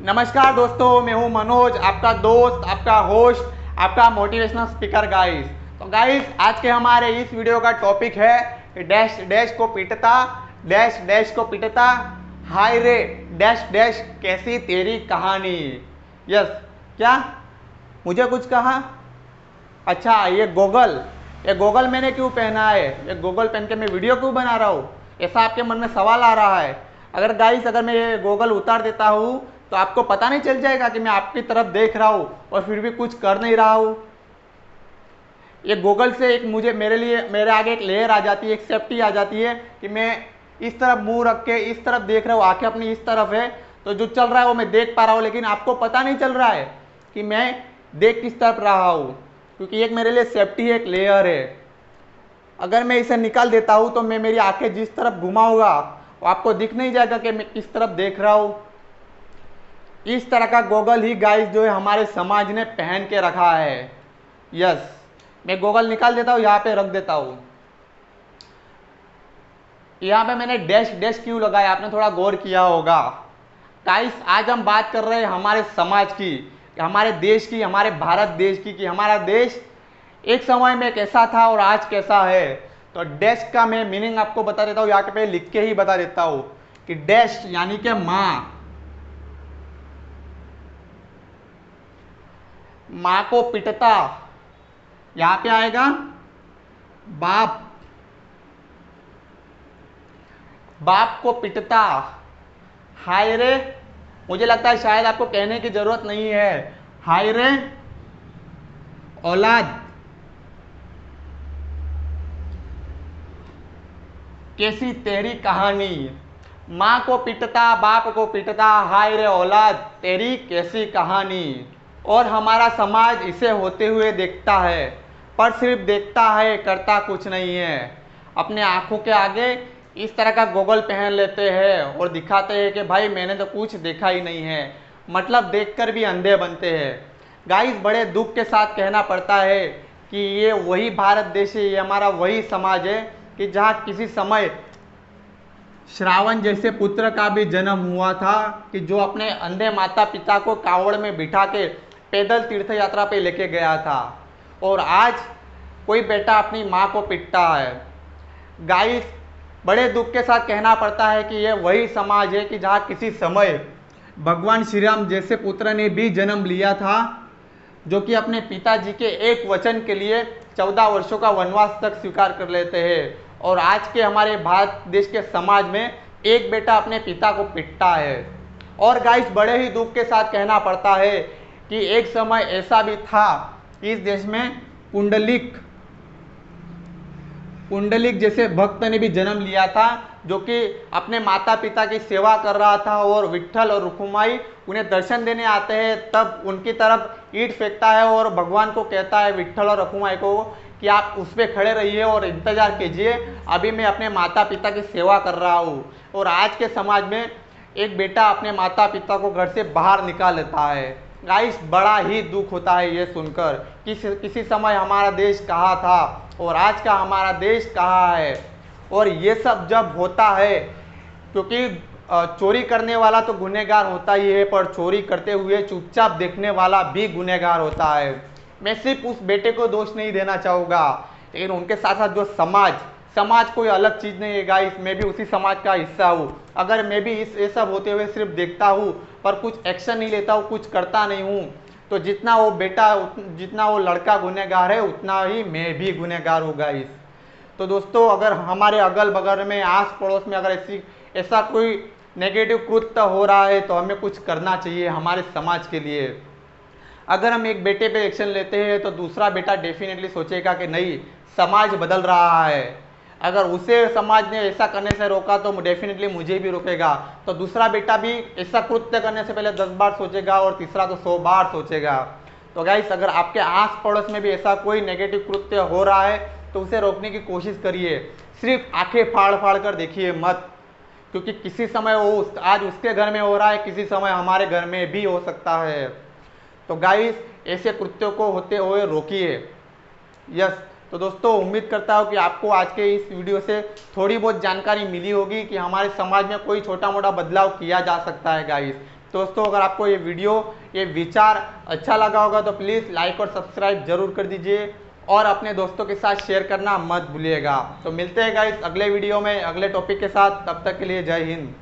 नमस्कार दोस्तों, मैं हूं मनोज, आपका दोस्त, आपका होस्ट, आपका मोटिवेशनल स्पीकर गाइस। तो गाइस, आज के हमारे इस वीडियो का टॉपिक है डैश डैश को पीटता, डैश डैश को पीटता, हाय रे डैश डैश कैसी तेरी कहानी। यस, क्या मुझे कुछ कहा? अच्छा, ये गोगल मैंने क्यों पहना है? ये गोगल पहन के मैं वीडियो क्यों बना रहा हूँ? ऐसा आपके मन में सवाल आ रहा है। अगर मैं ये गोगल उतार देता हूँ तो आपको पता नहीं चल जाएगा कि मैं आपकी तरफ देख रहा हूँ और फिर भी कुछ कर नहीं रहा हूँ। ये गोगल से एक मेरे आगे एक लेयर आ जाती है, एक सेफ्टी आ जाती है कि मैं इस तरफ मुंह रख के इस तरफ देख रहा हूँ, आंखें अपनी इस तरफ है, तो जो चल रहा है वो मैं देख पा रहा हूँ, लेकिन आपको पता नहीं चल रहा है कि मैं देख किस तरफ रहा हूँ, क्योंकि एक मेरे लिए सेफ्टी है, एक लेयर है। अगर मैं इसे निकाल देता हूँ तो मैं मेरी आंखें जिस तरफ घुमाऊंगा वो आपको दिख नहीं जाएगा कि मैं किस तरफ देख रहा हूँ। इस तरह का गोगल ही गाइस जो है हमारे समाज ने पहन के रखा है। यस, मैं गोगल निकाल देता हूँ, यहाँ पे रख देता हूँ। यहाँ पे मैंने डैश डैश क्यों लगाया, आपने थोड़ा गौर किया होगा। गाइस, आज हम बात कर रहे हैं हमारे समाज की, हमारे देश की, हमारे भारत देश की, कि हमारा देश एक समय में कैसा था और आज कैसा है। तो डैश का मैं मीनिंग आपको बता देता हूँ, यहाँ पे लिख के ही बता देता हूँ कि डैश यानी कि माँ, माँ को पिटता, यहां पे आएगा बाप, बाप को पिटता, हाय रे, मुझे लगता है शायद आपको कहने की जरूरत नहीं है, हाय रे औलाद कैसी तेरी कहानी। माँ को पिटता, बाप को पिटता, हाय रे औलाद तेरी कैसी कहानी। और हमारा समाज इसे होते हुए देखता है, पर सिर्फ देखता है, करता कुछ नहीं है। अपने आंखों के आगे इस तरह का गोगल पहन लेते हैं और दिखाते हैं कि भाई मैंने तो कुछ देखा ही नहीं है, मतलब देखकर भी अंधे बनते हैं। गाइस, बड़े दुख के साथ कहना पड़ता है कि ये वही भारत देश है, ये हमारा वही समाज है कि जहाँ किसी समय श्रावण जैसे पुत्र का भी जन्म हुआ था, कि जो अपने अंधे माता पिता को कावड़ में बिठा के पैदल तीर्थ यात्रा पे लेके गया था, और आज कोई बेटा अपनी माँ को पिटता है। गाइस, बड़े दुख के साथ कहना पड़ता है कि यह वही समाज है कि जहाँ किसी समय भगवान श्री राम जैसे पुत्र ने भी जन्म लिया था, जो कि अपने पिताजी के एक वचन के लिए 14 वर्षों का वनवास तक स्वीकार कर लेते हैं। और आज के हमारे भारत देश के समाज में एक बेटा अपने पिता को पिटता है। और गाइस, बड़े ही दुख के साथ कहना पड़ता है कि एक समय ऐसा भी था कि इस देश में पुंडलिक जैसे भक्त ने भी जन्म लिया था, जो कि अपने माता पिता की सेवा कर रहा था, और विट्ठल और रुक्माई उन्हें दर्शन देने आते हैं तब उनकी तरफ ईंट फेंकता है और भगवान को कहता है, विट्ठल और रुक्माई को, कि आप उस पर खड़े रहिए और इंतजार कीजिए, अभी मैं अपने माता पिता की सेवा कर रहा हूँ। और आज के समाज में एक बेटा अपने माता पिता को घर से बाहर निकाल लेता है। गाइस, बड़ा ही दुख होता है ये सुनकर कि किसी समय हमारा देश कहाँ था और आज का हमारा देश कहाँ है। और ये सब जब होता है, क्योंकि चोरी करने वाला तो गुनहगार होता ही है, पर चोरी करते हुए चुपचाप देखने वाला भी गुनहगार होता है। मैं सिर्फ उस बेटे को दोष नहीं देना चाहूँगा, लेकिन उनके साथ साथ जो समाज कोई अलग चीज़ नहीं है गाइस, मैं भी उसी समाज का हिस्सा हूँ। अगर मैं भी ये सब होते हुए सिर्फ देखता हूँ पर कुछ एक्शन नहीं लेता हूँ, कुछ करता नहीं हूँ, तो जितना वो लड़का गुनहगार है उतना ही मैं भी गुनहगार हूँ गाइस। तो दोस्तों, अगर हमारे अगल बगल में, आस पड़ोस में अगर ऐसा कोई नेगेटिव कृत्य हो रहा है तो हमें कुछ करना चाहिए हमारे समाज के लिए। अगर हम एक बेटे पे एक्शन लेते हैं तो दूसरा बेटा डेफिनेटली सोचेगा कि नहीं, समाज बदल रहा है। अगर उसे समाज ने ऐसा करने से रोका तो डेफिनेटली मुझे भी रोकेगा, तो दूसरा बेटा भी ऐसा कृत्य करने से पहले 10 बार सोचेगा और तीसरा तो 100 बार सोचेगा। तो गाइस, अगर आपके आस पड़ोस में भी ऐसा कोई नेगेटिव कृत्य हो रहा है तो उसे रोकने की कोशिश करिए। सिर्फ आंखें फाड़ फाड़ कर देखिए मत, क्योंकि किसी समय आज उसके घर में हो रहा है, किसी समय हमारे घर में भी हो सकता है। तो गाइस, ऐसे कृत्यों को होते हुए रोकिए। यस, तो दोस्तों, उम्मीद करता हूँ कि आपको आज के इस वीडियो से थोड़ी बहुत जानकारी मिली होगी कि हमारे समाज में कोई छोटा मोटा बदलाव किया जा सकता है गाइस। दोस्तों अगर आपको ये वीडियो, ये विचार अच्छा लगा होगा तो प्लीज़ लाइक और सब्सक्राइब जरूर कर दीजिए और अपने दोस्तों के साथ शेयर करना मत भूलिएगा। तो मिलते हैं गाइस अगले वीडियो में अगले टॉपिक के साथ, तब तक के लिए जय हिंद।